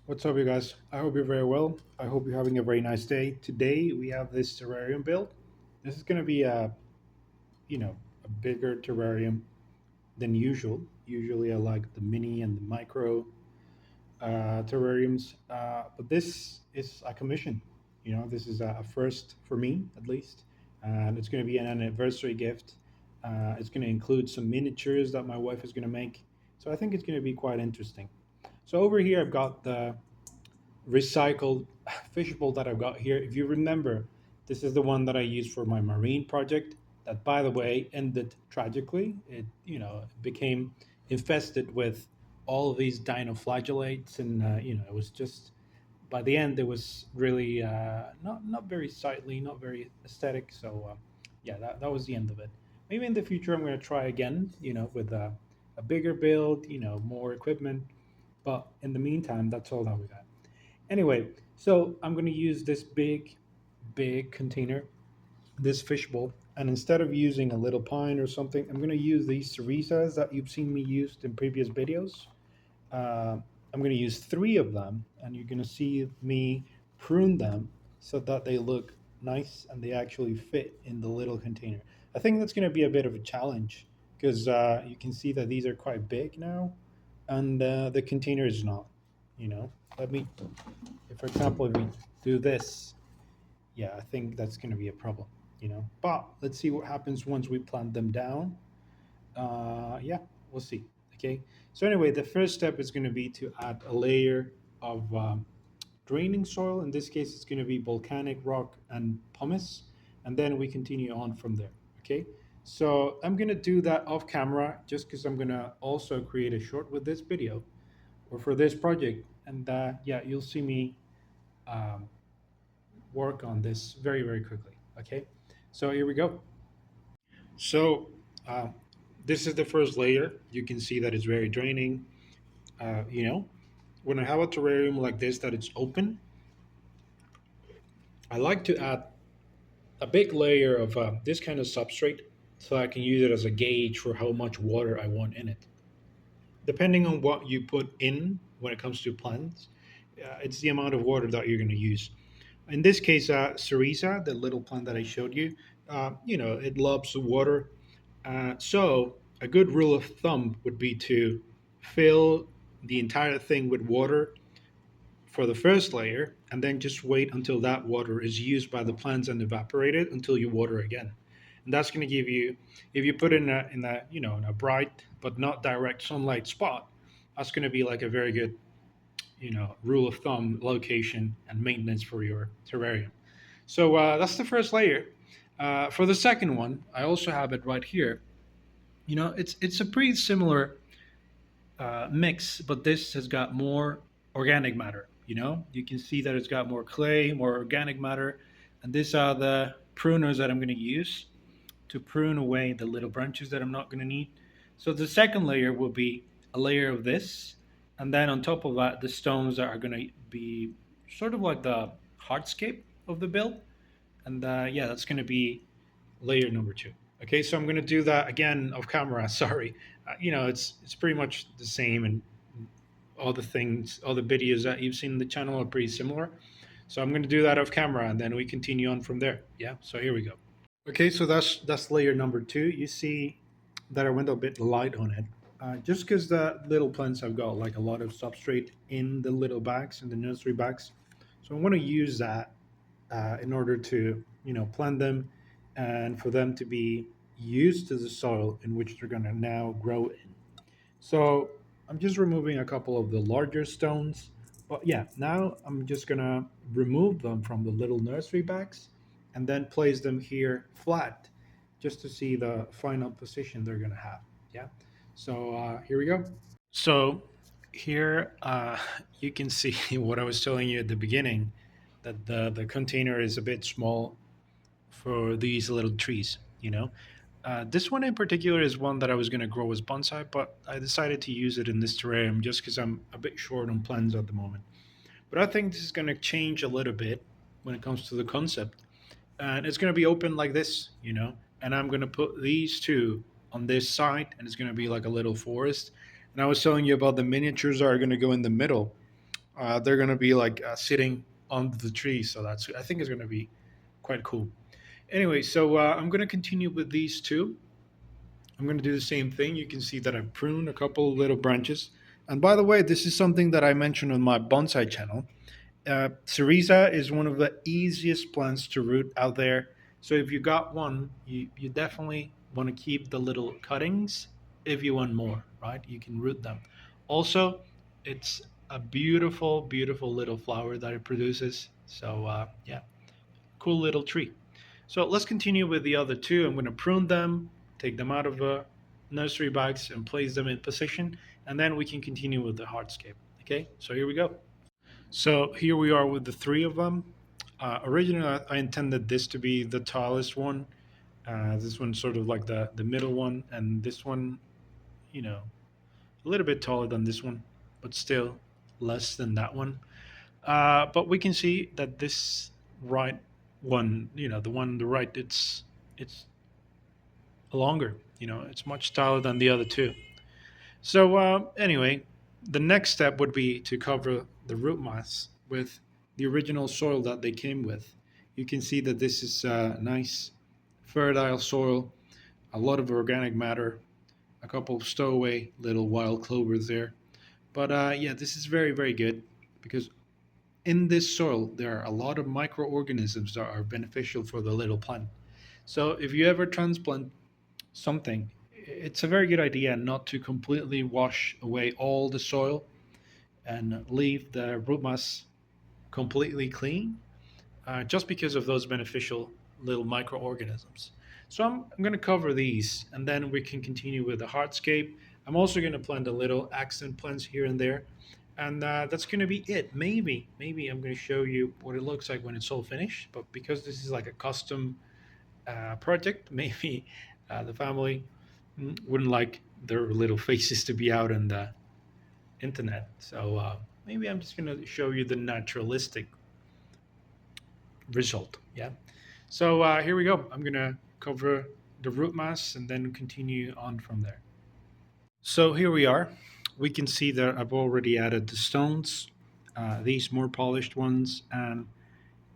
What's up, you guys? I hope you're very well. I hope you're having a very nice day. Today we have this terrarium build. This is going to be a bigger terrarium than usual. Usually I like the mini and the micro terrariums, but this is a commission. This is a first for me at least, and it's going to be an anniversary gift. It's going to include some miniatures that my wife is going to make, so I think it's going to be quite interesting. So over here I've got the recycled fishbowl that I've got here. If you remember, this is the one that I used for my marine project. That, by the way, ended tragically. It became infested with all of these dinoflagellates, and it was just by the end it was really not very sightly, not very aesthetic. So yeah, that was the end of it. Maybe in the future I'm going to try again, with a bigger build, more equipment. But in the meantime, that's all that we got. Anyway, so I'm going to use this big container, this fishbowl, and instead of using a little pine or something, I'm going to use these cerizas that you've seen me used in previous videos. I'm going to use three of them, and you're going to see me prune them so that they look nice and they actually fit in the little container. I think that's going to be a bit of a challenge because you can see that these are quite big now, and the container is not. You know, let me if, for example, if we do this, yeah, I think that's going to be a problem. But let's see what happens once we plant them down. Yeah, we'll see. Okay. So anyway, the first step is going to be to add a layer of draining soil. In this case, it's going to be volcanic rock and pumice, and then we continue on from there. Okay. So I'm going to do that off camera just because I'm going to also create a short with this video or for this project. And yeah, you'll see me um, work on this very, very quickly. Okay, so here we go. So uh, this is the first layer. You can see that it's very draining. When I have a terrarium like this that it's open, I like to add a big layer of this kind of substrate so I can use it as a gauge for how much water I want in it. Depending on what you put in when it comes to plants, it's the amount of water that you're going to use. In this case, Cerisa, the little plant that I showed you, it loves water. So a good rule of thumb would be to fill the entire thing with water for the first layer, and then just wait until that water is used by the plants and evaporated until you water again. And that's going to give you, if you put it in a bright but not direct sunlight spot, that's going to be like a very good rule of thumb location and maintenance for your terrarium. So that's the first layer. For the second one, I also have it right here. It's a pretty similar mix, but this has got more organic matter. You can see that it's got more clay, more organic matter, and these are the pruners that I'm going to use to prune away the little branches that I'm not going to need. So the second layer will be a layer of this, and then on top of that, the stones that are going to be sort of like the hardscape of the build. And yeah, that's going to be layer number two. Okay, so I'm going to do that again off camera. Sorry, it's pretty much the same, and all the things, all the videos that you've seen in the channel are pretty similar. So I'm going to do that off camera, and then we continue on from there. Yeah. So here we go. Okay, so that's layer number two. You see that I went a bit light on it, just because the little plants have got like a lot of substrate in the little bags, in the nursery bags. So I want to use that in order to plant them and for them to be used to the soil in which they're going to now grow in. So I'm just removing a couple of the larger stones. But yeah, now I'm just going to remove them from the little nursery bags and then place them here flat just to see the final position they're going to have. Yeah. So here we go. So here you can see what I was telling you at the beginning, that the container is a bit small for these little trees. This one in particular is one that I was going to grow as bonsai, but I decided to use it in this terrarium just because I'm a bit short on plants at the moment. But I think this is going to change a little bit when it comes to the concept. And it's going to be open like this. And I'm going to put these two on this side, and it's going to be like a little forest. And I was telling you about the miniatures that are going to go in the middle. they're going to be like sitting on the tree. So that's, I think it's going to be quite cool. Anyway, so I'm going to continue with these two. I'm going to do the same thing. You can see that I've pruned a couple little branches. And by the way, this is something that I mentioned on my bonsai channel. Cerisa is one of the easiest plants to root out there. So if you got one, you definitely want to keep the little cuttings. If you want more, right, you can root them. Also, it's a beautiful, beautiful little flower that it produces. So yeah, cool little tree. So let's continue with the other two. I'm going to prune them, take them out of the nursery bags, and place them in position, and then we can continue with the hardscape. Okay, so here we go. So here we are with the three of them. Originally, I intended this to be the tallest one. This one's sort of like the middle one, and this one, you know, a little bit taller than this one, but still less than that one. But we can see that this right one, the one on the right, it's longer. It's much taller than the other two. So anyway, the next step would be to cover the root mass with the original soil that they came with. You can see that this is nice, fertile soil, a lot of organic matter, a couple of stowaway little wild clovers there. But yeah, this is very, very good because in this soil there are a lot of microorganisms that are beneficial for the little plant. So if you ever transplant something, it's a very good idea not to completely wash away all the soil and leave the root mass completely clean, just because of those beneficial little microorganisms. So I'm going to cover these, and then we can continue with the hardscape. I'm also going to plant a little accent plants here and there, and that's going to be it. Maybe I'm going to show you what it looks like when it's all finished. But because this is like a custom project, maybe the family wouldn't like their little faces to be out on the internet. So maybe I'm just going to show you the naturalistic result. Yeah. So here we go. I'm going to cover the root mass and then continue on from there. So here we are. We can see that I've already added the stones, these more polished ones, and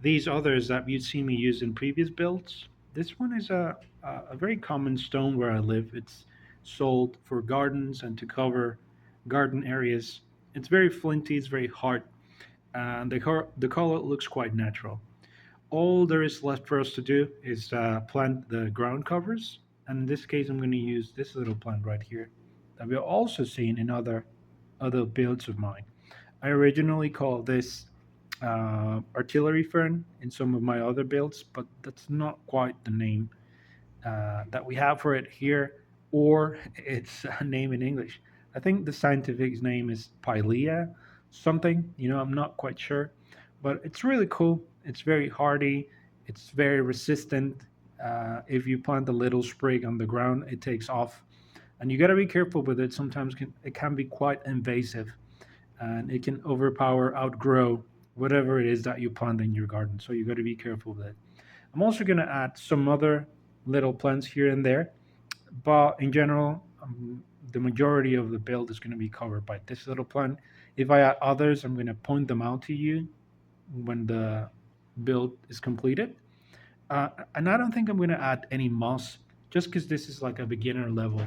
these others that you'd seen me use in previous builds. This one is a very common stone where I live. It's sold for gardens and to cover garden areas. It's very flinty, it's very hard, and the color looks quite natural. All there is left for us to do is plant the ground covers. And in this case, I'm going to use this little plant right here that we've also seen in other builds of mine. I originally called this artillery fern in some of my other builds, but that's not quite the name that we have for it here, or its name in English. I think the scientific name is Pilea something. I'm not quite sure, but it's really cool. It's very hardy. It's very resistant. If you plant a little sprig on the ground, it takes off, and you got to be careful with it. Sometimes it can be quite invasive, and it can overpower, outgrow whatever it is that you plant in your garden. So you got to be careful with it. I'm also going to add some other little plants here and there, but in general, the majority of the build is going to be covered by this little plant. If I add others, I'm going to point them out to you when the build is completed. And I don't think I'm going to add any moss, just because this is like a beginner level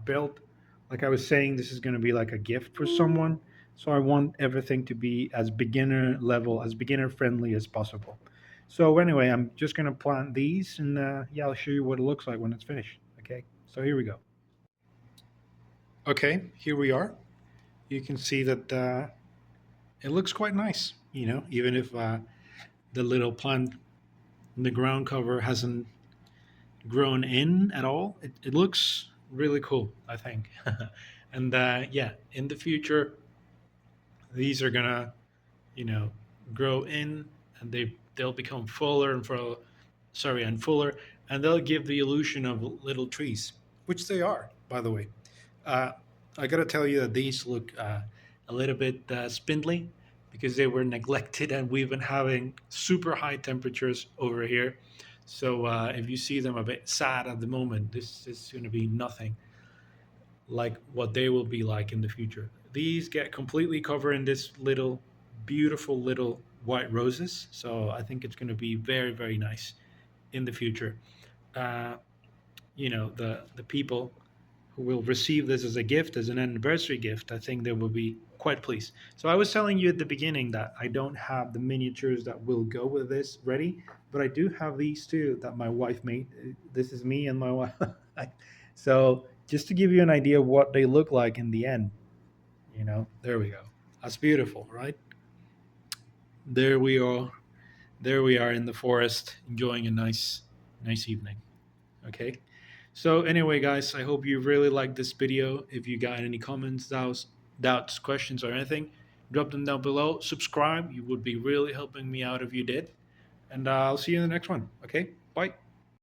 build. Like I was saying, this is going to be like a gift for someone. So I want everything to be as beginner level, as beginner friendly as possible. So anyway, I'm just going to plant these, and yeah, I'll show you what it looks like when it's finished. Okay, so here we go. Okay, here we are. You can see that it looks quite nice. Even if the little plant in the ground cover hasn't grown in at all, it looks really cool, I think. And yeah, in the future, these are gonna, you know, grow in, and they'll become fuller and fuller, and they'll give the illusion of little trees, which they are, by the way. Uh, I gotta tell you that these look a little bit spindly because they were neglected, and we've been having super high temperatures over here. So if you see them a bit sad at the moment, this is going to be nothing like what they will be like in the future. These get completely covered in this little beautiful little white roses. So I think it's going to be very, very nice in the future. Uh, the people who will receive this as a gift, as an anniversary gift, I think they will be quite pleased. So I was telling you at the beginning that I don't have the miniatures that will go with this ready, but I do have these two that my wife made. This is me and my wife. So just to give you an idea of what they look like in the end, there we go. That's beautiful, right? There we are. There we are in the forest, enjoying a nice evening. Okay. So anyway, guys, I hope you really liked this video. If you got any comments, doubts, questions, or anything, drop them down below. Subscribe. You would be really helping me out if you did. And I'll see you in the next one. Okay. Bye.